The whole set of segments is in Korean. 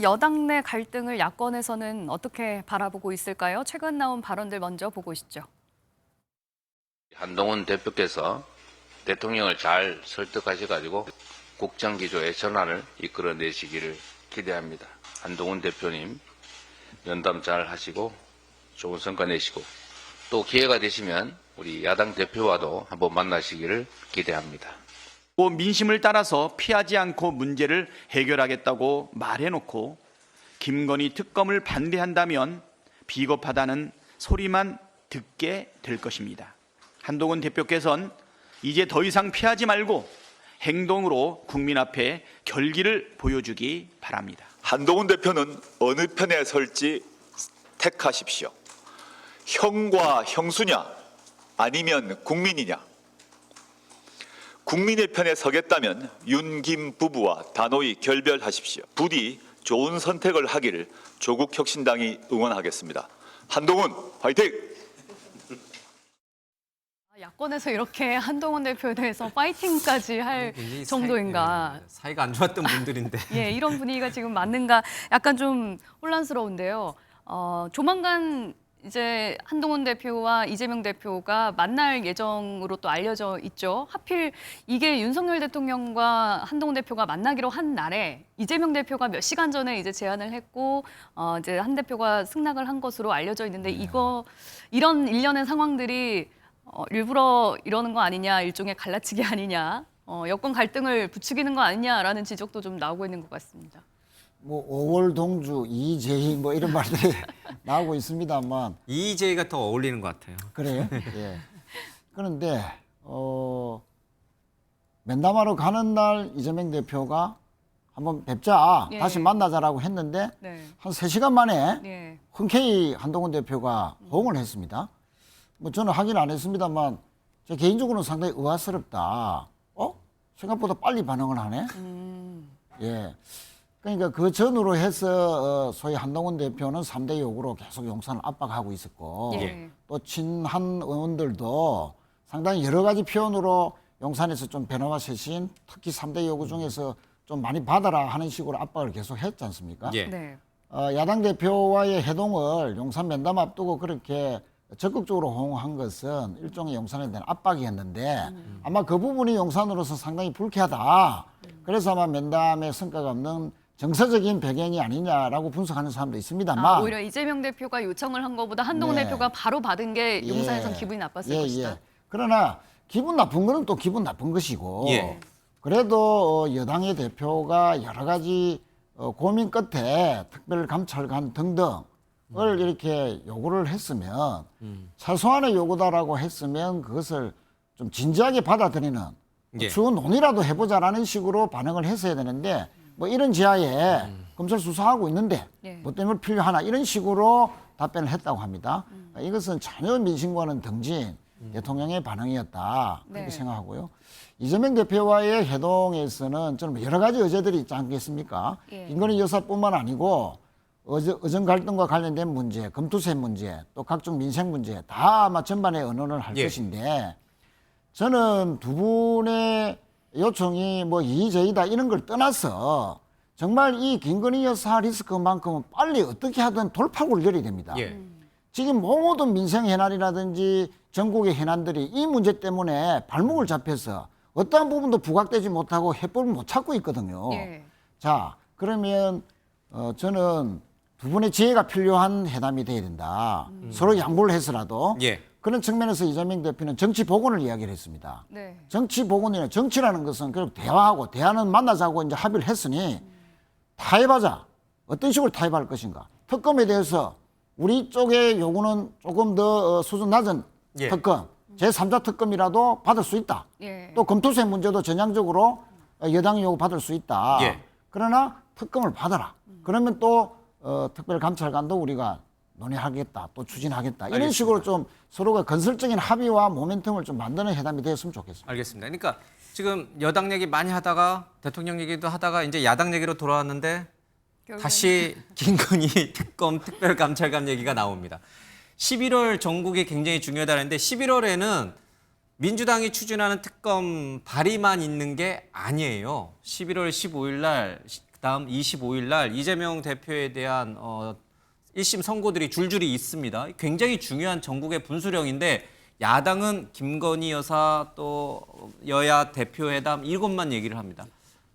여당 내 갈등을 야권에서는 어떻게 바라보고 있을까요? 최근 나온 발언들 먼저 보고 오시죠. 한동훈 대표께서 대통령을 잘 설득하셔가지고 국정기조의 전환을 이끌어내시기를 기대합니다. 한동훈 대표님 면담 잘 하시고 좋은 성과 내시고 또 기회가 되시면 우리 야당 대표와도 한번 만나시기를 기대합니다. 민심을 따라서 피하지 않고 문제를 해결하겠다고 말해놓고 김건희 특검을 반대한다면 비겁하다는 소리만 듣게 될 것입니다. 한동훈 대표께서는 이제 더 이상 피하지 말고 행동으로 국민 앞에 결기를 보여주기 바랍니다. 한동훈 대표는 어느 편에 설지 택하십시오. 형과 형수냐 아니면 국민이냐. 국민의 편에 서겠다면 윤김 부부와 단호히 결별하십시오. 부디 좋은 선택을 하기를 조국혁신당이 응원하겠습니다. 한동훈 화이팅! 야권에서 이렇게 한동훈 대표에 대해서 파이팅까지 할 정도인가. 사이가 안 좋았던 분들인데. 예, 이런 분위기가 지금 맞는가 약간 좀 혼란스러운데요. 조만간 이제 한동훈 대표와 이재명 대표가 만날 예정으로 또 알려져 있죠. 하필 이게 윤석열 대통령과 한동훈 대표가 만나기로 한 날에 이재명 대표가 몇 시간 전에 이제 제안을 했고 이제 한 대표가 승낙을 한 것으로 알려져 있는데 이런 일련의 상황들이 일부러 이러는 거 아니냐, 일종의 갈라치기 아니냐, 여권 갈등을 부추기는 거 아니냐라는 지적도 좀 나오고 있는 것 같습니다. 뭐 5월 동주, 이재희 뭐 이런 말들이 나오고 있습니다만 이재희가 더 어울리는 것 같아요. 그래요. 예. 그런데 면담하러 가는 날 이재명 대표가 한번 뵙자, 예. 다시 만나자라고 했는데 네. 한 3시간 만에 예. 흔쾌히 한동훈 대표가 호응을 했습니다. 뭐 저는 확인 안 했습니다만 제 개인적으로는 상당히 의아스럽다. 생각보다 빨리 반응을 하네. 예. 그러니까 그 전후로 해서 소위 한동훈 대표는 3대 요구로 계속 용산을 압박하고 있었고 예. 또 친한 의원들도 상당히 여러 가지 표현으로 용산에서 좀 변화와 쇄신, 특히 3대 요구 중에서 좀 많이 받아라 하는 식으로 압박을 계속 했지 않습니까? 예. 네. 야당 대표와의 회동을 용산 면담 앞두고 그렇게 적극적으로 호응한 것은 일종의 용산에 대한 압박이었는데 아마 그 부분이 용산으로서 상당히 불쾌하다. 그래서 아마 면담의 성과가 없는 정서적인 배경이 아니냐라고 분석하는 사람도 있습니다만 오히려 이재명 대표가 요청을 한 것보다 한동훈 네. 대표가 바로 받은 게 용산에선 예. 기분이 나빴을 예, 것이다. 예. 그러나 기분 나쁜 거는 또 기분 나쁜 것이고 예. 그래도 여당의 대표가 여러 가지 고민 끝에 특별감찰관 등등을 이렇게 요구를 했으면 최소한의 요구다라고 했으면 그것을 좀 진지하게 받아들이는 예. 추후 논의라도 해보자라는 식으로 반응을 했어야 되는데 뭐 이런 지하에 검찰 수사하고 있는데 예. 뭐 때문에 필요하나 이런 식으로 답변을 했다고 합니다. 이것은 전혀 민심과는 등진 대통령의 반응이었다 그렇게 네. 생각하고요. 이재명 대표와의 회동에서는 저는 여러 가지 의제들이 있지 않겠습니까? 예. 김건희 여사뿐만 아니고 의정 갈등과 관련된 문제, 검투세 문제, 또 각종 민생 문제 다 아마 전반에 언론을 할 예. 것인데 저는 두 분의 요청이 뭐 이의제의다 이런 걸 떠나서 정말 이 김건희 여사 리스크만큼은 빨리 어떻게 하든 돌파구를 열어야 됩니다. 예. 지금 모든 민생 해난이라든지 전국의 해난들이 이 문제 때문에 발목을 잡혀서 어떠한 부분도 부각되지 못하고 해법을 못 찾고 있거든요. 예. 자, 그러면 저는 두 분의 지혜가 필요한 회담이 돼야 된다. 서로 양보를 해서라도. 예. 그런 측면에서 이재명 대표는 정치 복원을 이야기를 했습니다. 네. 정치 복원이나 정치라는 것은 결국 대화하고 대화는 만나자고 이제 합의를 했으니 타협하자. 어떤 식으로 타협할 것인가. 특검에 대해서 우리 쪽의 요구는 조금 더 수준 낮은 예. 특검, 제3자 특검이라도 받을 수 있다. 예. 또 검토세 문제도 전향적으로 여당 요구 받을 수 있다. 예. 그러나 특검을 받아라. 그러면 또 특별감찰관도 우리가 논의하겠다, 또 추진하겠다. 이런 알겠습니다. 식으로 좀 서로가 건설적인 합의와 모멘텀을 좀 만드는 회담이 되었으면 좋겠습니다. 알겠습니다. 그러니까 지금 여당 얘기 많이 하다가 대통령 얘기도 하다가 이제 야당 얘기로 돌아왔는데 다시 김건희 특검 특별감찰관 얘기가 나옵니다. 11월 전국이 굉장히 중요하다는데 11월에는 민주당이 추진하는 특검 발의만 있는 게 아니에요. 11월 15일 날 다음 25일 날 이재명 대표에 대한 1심 선고들이 줄줄이 있습니다. 굉장히 중요한 전국의 분수령인데 야당은 김건희 여사 또 여야 대표회담 이것만 얘기를 합니다.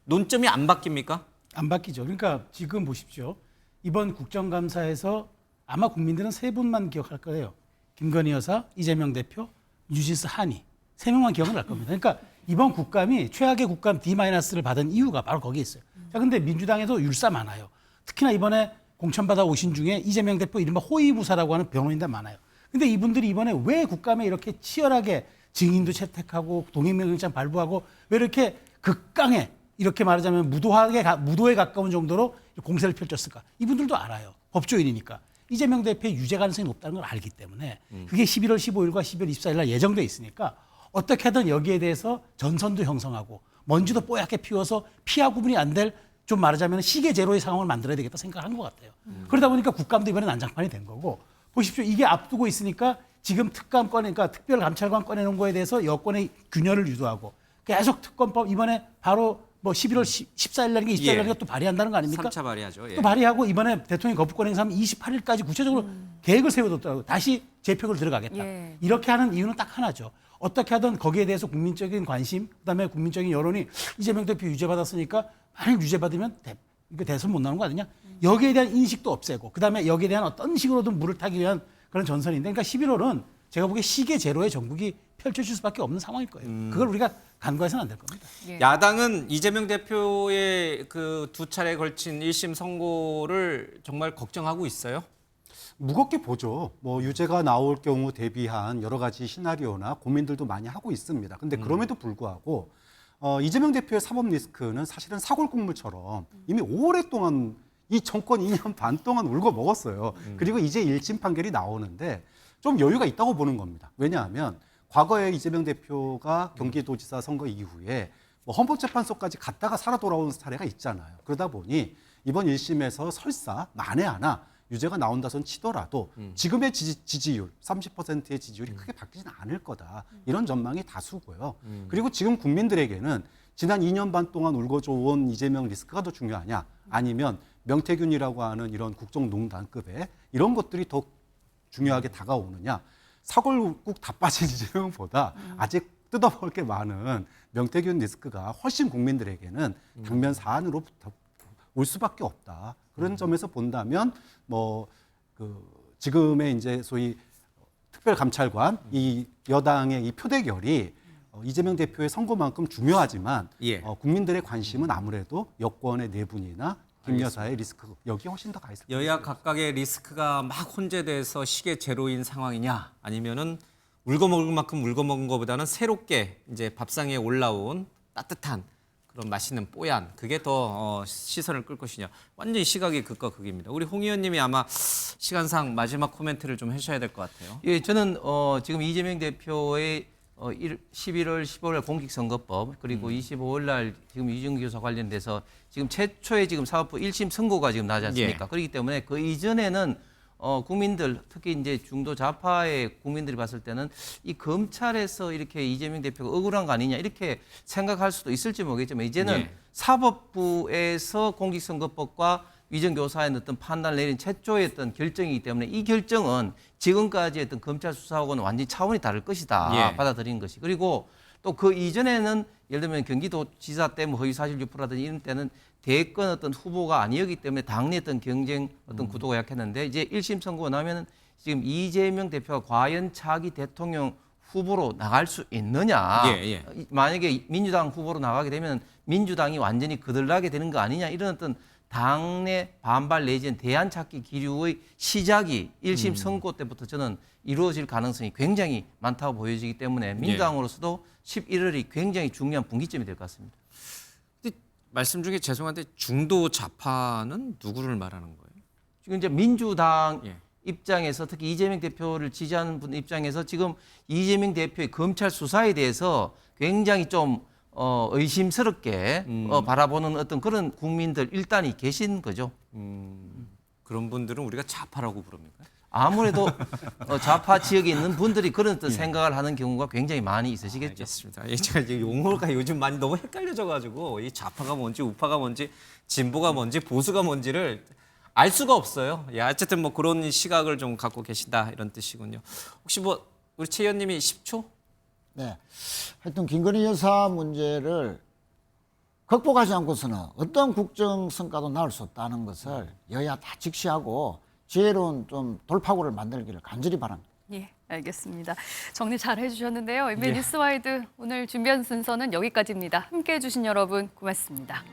논점이 안 바뀝니까? 안 바뀌죠. 그러니까 지금 보십시오. 이번 국정감사에서 아마 국민들은 세 분만 기억할 거예요. 김건희 여사, 이재명 대표, 뉴진스 한이. 세 명만 기억을 할 겁니다. 그러니까 이번 국감이 최악의 국감 D-를 받은 이유가 바로 거기에 있어요. 자, 근데 민주당에도 율사 많아요. 특히나 이번에 공천받아 오신 중에 이재명 대표 이른바 호위무사라고 하는 변호인들 많아요. 근데 이분들이 이번에 왜 국감에 이렇게 치열하게 증인도 채택하고 동행명령장 발부하고 왜 이렇게 극강에 이렇게 말하자면 무도에 가까운 정도로 공세를 펼쳤을까? 이분들도 알아요. 법조인이니까. 이재명 대표의 유죄 가능성이 높다는 걸 알기 때문에 그게 11월 15일과 12월 24일 날 예정돼 있으니까 어떻게든 여기에 대해서 전선도 형성하고 먼지도 뽀얗게 피워서 피하 구분이 안 될 좀 말하자면 시계 제로의 상황을 만들어야 되겠다 생각한 것 같아요. 그러다 보니까 국감도 이번에 난장판이 된 거고 보십시오. 이게 앞두고 있으니까 지금 특감 그러니까 특별감찰관 꺼내놓은 거에 대해서 여권의 균열을 유도하고 계속 특검법 이번에 바로 뭐 11월 14일 날인가 24일 날인가 또 발의한다는 거 아닙니까? 3차 발의하죠. 예. 또 발의하고 이번에 대통령 거부권 행사하면 28일까지 구체적으로 계획을 세워뒀더라고요. 다시 재표를 들어가겠다. 예. 이렇게 하는 이유는 딱 하나죠. 어떻게 하든 거기에 대해서 국민적인 관심, 그다음에 국민적인 여론이 이재명 대표 유죄받았으니까 만약 유죄받으면 이거 대선 못 나오는 거 아니냐? 여기에 대한 인식도 없애고 그다음에 여기에 대한 어떤 식으로든 물을 타기 위한 그런 전선인데 그러니까 11월은 제가 보기에 시계 제로의 전국이 펼쳐질 수밖에 없는 상황일 거예요. 그걸 우리가 간과해서는 안 될 겁니다. 예. 야당은 이재명 대표의 그 두 차례에 걸친 1심 선고를 정말 걱정하고 있어요. 무겁게 보죠. 뭐 유죄가 나올 경우 대비한 여러 가지 시나리오나 고민들도 많이 하고 있습니다. 근데 그럼에도 불구하고 이재명 대표의 사법 리스크는 사실은 사골국물처럼 이미 오랫동안 이 정권 2년 반 동안 울고 먹었어요. 그리고 이제 1심 판결이 나오는데 좀 여유가 있다고 보는 겁니다. 왜냐하면 과거에 이재명 대표가 경기도지사 선거 이후에 뭐 헌법재판소까지 갔다가 살아 돌아온 사례가 있잖아요. 그러다 보니 이번 1심에서 설사 만에 하나 유죄가 나온다선 치더라도 지금의 지지율 30%의 지지율이 크게 바뀌지는 않을 거다. 이런 전망이 다수고요. 그리고 지금 국민들에게는 지난 2년 반 동안 울고줘온 이재명 리스크가 더 중요하냐 아니면 명태균이라고 하는 이런 국정농단급의 이런 것들이 더 중요하게 다가오느냐 사골국 다 빠진 이재명보다 아직 뜯어먹을 게 많은 명태균 리스크가 훨씬 국민들에게는 당면 사안으로 올 수밖에 없다. 그런 점에서 본다면 뭐 그 지금의 이제 소위 특별감찰관 이 여당의 이 표대결이 이재명 대표의 선거만큼 중요하지만 예. 국민들의 관심은 아무래도 여권의 내분이나 김 여사의 리스크 여기에 훨씬 더 가 있을 거예요. 여야 각각의 리스크가 막 혼재돼서 시계 제로인 상황이냐 아니면은 울거먹을 만큼 울거먹은 것보다는 새롭게 이제 밥상에 올라온 따뜻한 그런 맛있는 뽀얀 그게 더 시선을 끌 것이냐 완전히 시각이 극과 극입니다. 우리 홍 의원님이 아마 시간상 마지막 코멘트를 좀 해주셔야 될 것 같아요. 예, 저는 지금 이재명 대표의 11월 15일 공직선거법 그리고 25일 날 지금 유증기 교사 관련돼서 지금 최초의 지금 사법부 1심 선고가 지금 나지 않습니까? 예. 그렇기 때문에 그 이전에는 국민들 특히 이제 중도 좌파의 국민들이 봤을 때는 이 검찰에서 이렇게 이재명 대표가 억울한 거 아니냐 이렇게 생각할 수도 있을지 모르겠지만 이제는 예. 사법부에서 공직선거법과 위정교사의 어떤 판단을 내린 최초의 어떤 결정이기 때문에 이 결정은 지금까지 어떤 검찰 수사하고는 완전히 차원이 다를 것이다 예. 받아들인 것이. 그리고 또 그 이전에는 예를 들면 경기도지사 때 뭐 허위사실 유포라든지 이런 때는 대권 어떤 후보가 아니었기 때문에 당내 어떤 경쟁 어떤 구도가 약했는데 이제 1심 선고가 나면은 지금 이재명 대표가 과연 차기 대통령 후보로 나갈 수 있느냐. 예. 만약에 민주당 후보로 나가게 되면 민주당이 완전히 거들나게 되는 거 아니냐 이런 어떤 당내 반발 내지는 대안 찾기 기류의 시작이 1심 선고 때부터 저는 이루어질 가능성이 굉장히 많다고 보여지기 때문에 민주당으로서도 11월이 굉장히 중요한 분기점이 될 것 같습니다. 근데 말씀 중에 죄송한데 중도 좌파는 누구를 말하는 거예요? 지금 이제 민주당 예. 입장에서 특히 이재명 대표를 지지하는 분 입장에서 지금 이재명 대표의 검찰 수사에 대해서 굉장히 좀 의심스럽게 바라보는 어떤 그런 국민들 일단이 계신 거죠. 그런 분들은 우리가 좌파라고 부릅니까? 아무래도 좌파 지역에 있는 분들이 그런 어떤 생각을 하는 경우가 굉장히 많이 있으시겠죠. 알겠습니다. 제가 이제 용어가 요즘 많이 너무 헷갈려져가지고 이 좌파가 뭔지 우파가 뭔지 진보가 뭔지 보수가 뭔지를 알 수가 없어요. 예, 어쨌든 뭐 그런 시각을 좀 갖고 계신다 이런 뜻이군요. 혹시 뭐 우리 최 의원님이 10초? 네. 하여튼 김건희 여사 문제를 극복하지 않고서는 어떤 국정 성과도 나올 수 없다는 것을 여야 다 직시하고 지혜로운 좀 돌파구를 만들기를 간절히 바랍니다. 예, 알겠습니다. 정리 잘 해주셨는데요. MBN 뉴스와이드 오늘 준비한 순서는 여기까지입니다. 함께해 주신 여러분 고맙습니다.